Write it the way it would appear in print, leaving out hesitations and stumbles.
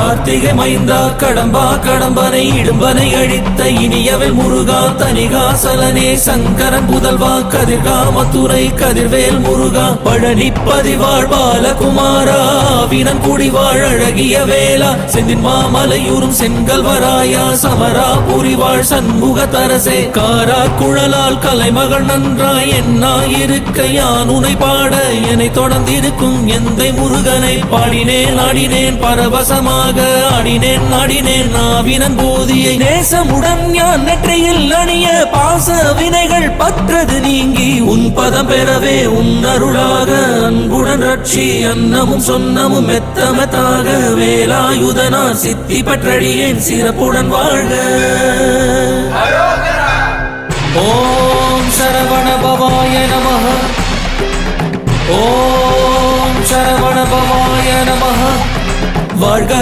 கார்த்திகை மைந்தா கடம்பா கடம்பனை இடும்பனை அழித்த இனியவள் முருகா தனிகாசலனே சங்கரன் புதல்வா கதிர்காமத்துறை கதிர்வேல் முருகா பழனி பதிவாழ் பாலகுமாரா வினன் குடிவாழ் அழகிய வேளா செந்தின் மாமலையூரும் செங்கல்வராயா சமரா புரிவாழ் சண்முக தரசே காரா குழலால் கலைமகள் நன்றாய் என்னாயிருக்க யான் உனை பாட என்னை தொடர்ந்திருக்கும் எந்தை முருகனை பாடினேன் ஆடினேன் பரவசமாக ஆடினேன் நாடினேன் நாவினன் போதியை நேசமுடன் ஞான் நெற்றியில் அணிய பாச வினைகள் பற்றது நீங்கி உன் பதம் பெறவே உன் அருளாக அன்புடன் ரட்சி அன்னமும் சொன்னமும் மெத்தமத்தாக வேலாயுதனார் சித்தி பற்றடியேன் சிறப்புடன் வாழ்க. ஓம் சரவண பவாய நமஹ. ஓம் சரவண பவாய நமஹ. வாழ்க.